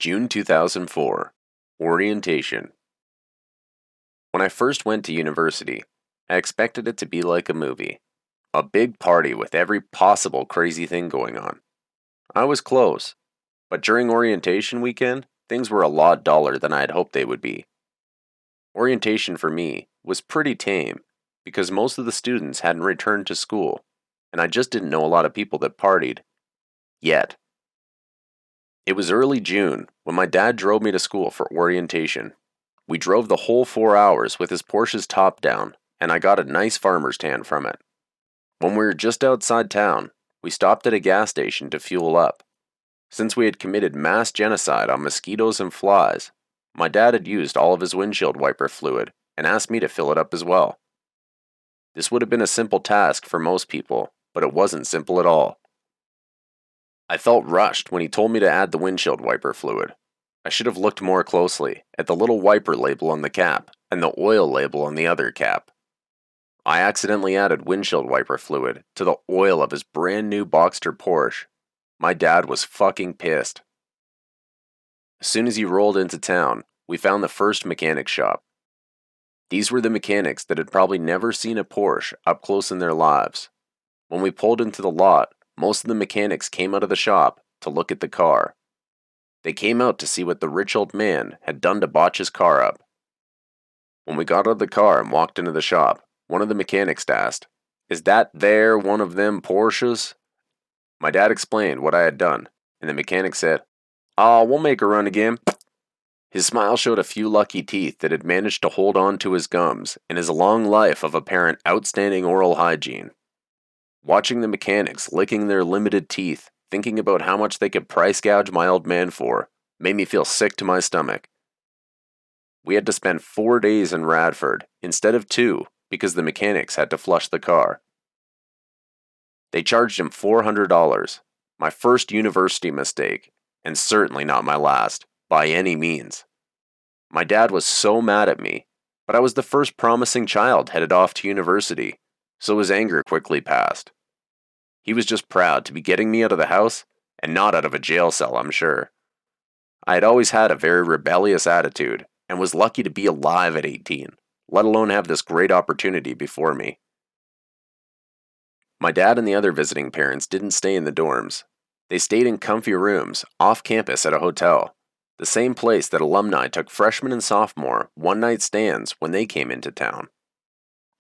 June 2004. Orientation. When I first went to university, I expected it to be like a movie. A big party with every possible crazy thing going on. I was close, but during orientation weekend, things were a lot duller than I had hoped they would be. Orientation for me was pretty tame because most of the students hadn't returned to school, and I just didn't know a lot of people that partied. Yet. It was early June when my dad drove me to school for orientation. We drove the whole 4 hours with his Porsche's top down, and I got a nice farmer's tan from it. When we were just outside town, we stopped at a gas station to fuel up. Since we had committed mass genocide on mosquitoes and flies, my dad had used all of his windshield wiper fluid and asked me to fill it up as well. This would have been a simple task for most people, but it wasn't simple at all. I felt rushed when he told me to add the windshield wiper fluid. I should have looked more closely at the little wiper label on the cap and the oil label on the other cap. I accidentally added windshield wiper fluid to the oil of his brand new Boxster Porsche. My dad was fucking pissed. As soon as he rolled into town, we found the first mechanic shop. These were the mechanics that had probably never seen a Porsche up close in their lives. When we pulled into the lot, most of the mechanics came out of the shop to look at the car. They came out to see what the rich old man had done to botch his car up. When we got out of the car and walked into the shop, one of the mechanics asked, "Is that there one of them Porsches?" My dad explained what I had done, and the mechanic said, "Oh, we'll make a run again." His smile showed a few lucky teeth that had managed to hold on to his gums in his long life of apparent outstanding oral hygiene. Watching the mechanics licking their limited teeth, thinking about how much they could price gouge my old man for, made me feel sick to my stomach. We had to spend 4 days in Radford instead of 2 because the mechanics had to flush the car. They charged him $400, my first university mistake, and certainly not my last, by any means. My dad was so mad at me, but I was the first promising child headed off to university, so his anger quickly passed. He was just proud to be getting me out of the house, and not out of a jail cell, I'm sure. I had always had a very rebellious attitude, and was lucky to be alive at 18, let alone have this great opportunity before me. My dad and the other visiting parents didn't stay in the dorms. They stayed in comfy rooms, off campus at a hotel, the same place that alumni took freshman and sophomore one-night stands when they came into town.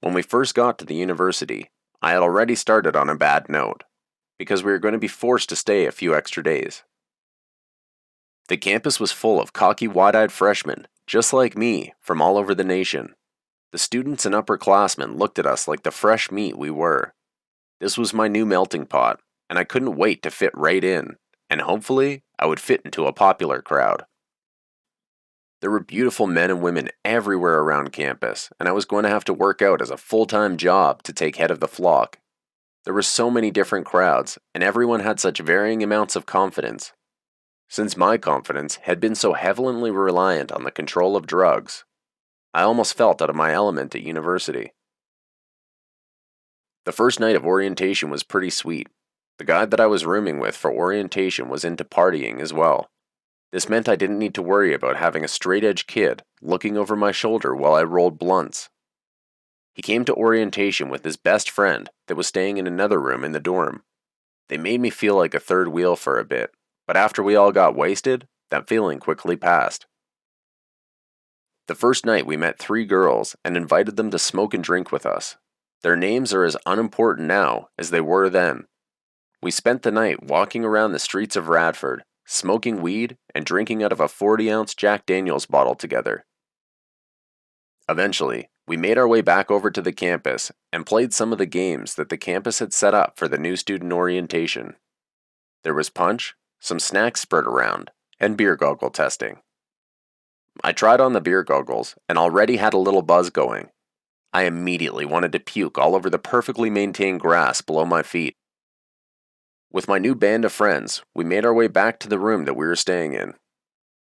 When we first got to the university, I had already started on a bad note, because we were going to be forced to stay a few extra days. The campus was full of cocky, wide-eyed freshmen, just like me, from all over the nation. The students and upperclassmen looked at us like the fresh meat we were. This was my new melting pot, and I couldn't wait to fit right in, and hopefully, I would fit into a popular crowd. There were beautiful men and women everywhere around campus, and I was going to have to work out as a full-time job to take head of the flock. There were so many different crowds, and everyone had such varying amounts of confidence. Since my confidence had been so heavily reliant on the control of drugs, I almost felt out of my element at university. The first night of orientation was pretty sweet. The guy that I was rooming with for orientation was into partying as well. This meant I didn't need to worry about having a straight-edge kid looking over my shoulder while I rolled blunts. He came to orientation with his best friend that was staying in another room in the dorm. They made me feel like a third wheel for a bit, but after we all got wasted, that feeling quickly passed. The first night we met 3 girls and invited them to smoke and drink with us. Their names are as unimportant now as they were then. We spent the night walking around the streets of Radford, smoking weed and drinking out of a 40-ounce Jack Daniels bottle together. Eventually, we made our way back over to the campus and played some of the games that the campus had set up for the new student orientation. There was punch, some snacks spread around, and beer goggle testing. I tried on the beer goggles and already had a little buzz going. I immediately wanted to puke all over the perfectly maintained grass below my feet. With my new band of friends, we made our way back to the room that we were staying in.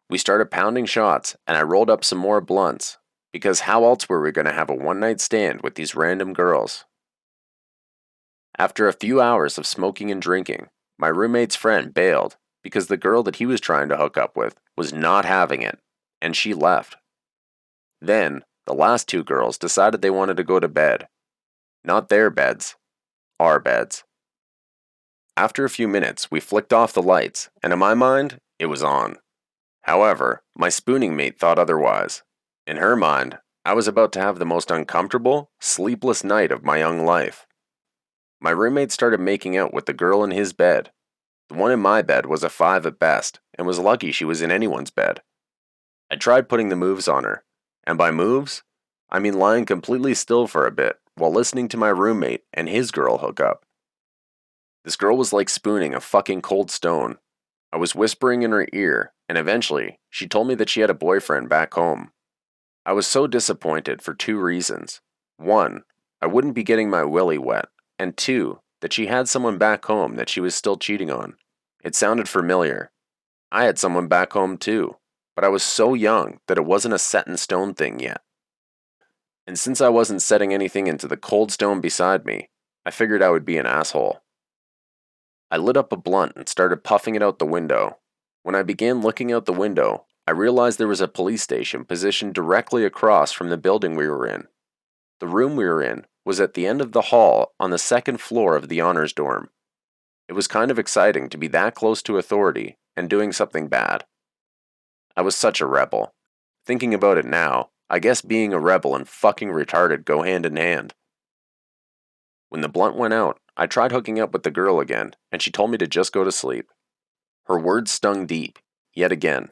We started pounding shots, and I rolled up some more blunts, because how else were we going to have a one-night stand with these random girls? After a few hours of smoking and drinking, my roommate's friend bailed, because the girl that he was trying to hook up with was not having it, and she left. Then, the last two girls decided they wanted to go to bed. Not their beds, our beds. After a few minutes, we flicked off the lights, and in my mind, it was on. However, my spooning mate thought otherwise. In her mind, I was about to have the most uncomfortable, sleepless night of my young life. My roommate started making out with the girl in his bed. The one in my bed was a 5 at best, and was lucky she was in anyone's bed. I tried putting the moves on her, and by moves, I mean lying completely still for a bit while listening to my roommate and his girl hook up. This girl was like spooning a fucking cold stone. I was whispering in her ear, and eventually, she told me that she had a boyfriend back home. I was so disappointed for 2 reasons. 1, I wouldn't be getting my willy wet, and 2, that she had someone back home that she was still cheating on. It sounded familiar. I had someone back home too, but I was so young that it wasn't a set in stone thing yet. And since I wasn't setting anything into the cold stone beside me, I figured I would be an asshole. I lit up a blunt and started puffing it out the window. When I began looking out the window, I realized there was a police station positioned directly across from the building we were in. The room we were in was at the end of the hall on the 2nd floor of the honors dorm. It was kind of exciting to be that close to authority and doing something bad. I was such a rebel. Thinking about it now, I guess being a rebel and fucking retarded go hand in hand. When the blunt went out, I tried hooking up with the girl again, and she told me to just go to sleep. Her words stung deep, yet again.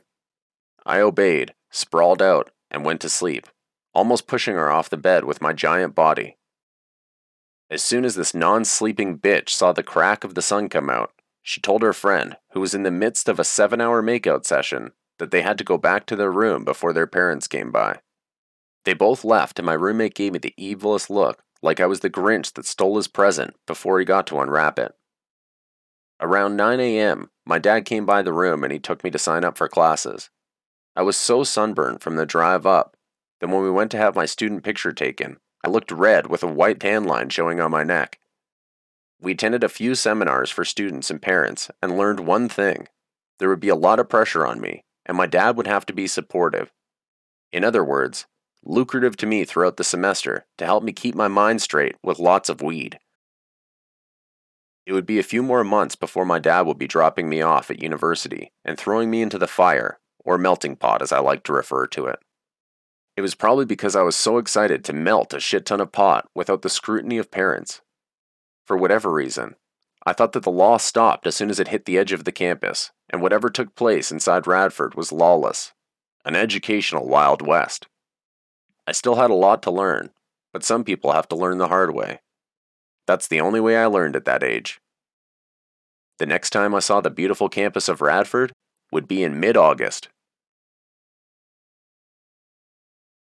I obeyed, sprawled out, and went to sleep, almost pushing her off the bed with my giant body. As soon as this non-sleeping bitch saw the crack of the sun come out, she told her friend, who was in the midst of a 7-hour makeout session, that they had to go back to their room before their parents came by. They both left, and my roommate gave me the evilest look, like I was the Grinch that stole his present before he got to unwrap it. Around 9 a.m., my dad came by the room and he took me to sign up for classes. I was so sunburned from the drive up that when we went to have my student picture taken, I looked red with a white tan line showing on my neck. We attended a few seminars for students and parents and learned one thing. There would be a lot of pressure on me, and my dad would have to be supportive. In other words, lucrative to me throughout the semester to help me keep my mind straight with lots of weed. It would be a few more months before my dad would be dropping me off at university and throwing me into the fire, or melting pot as I like to refer to it. It was probably because I was so excited to melt a shit ton of pot without the scrutiny of parents. For whatever reason, I thought that the law stopped as soon as it hit the edge of the campus, and whatever took place inside Radford was lawless, an educational Wild West. I still had a lot to learn, but some people have to learn the hard way. That's the only way I learned at that age. The next time I saw the beautiful campus of Radford would be in mid-August,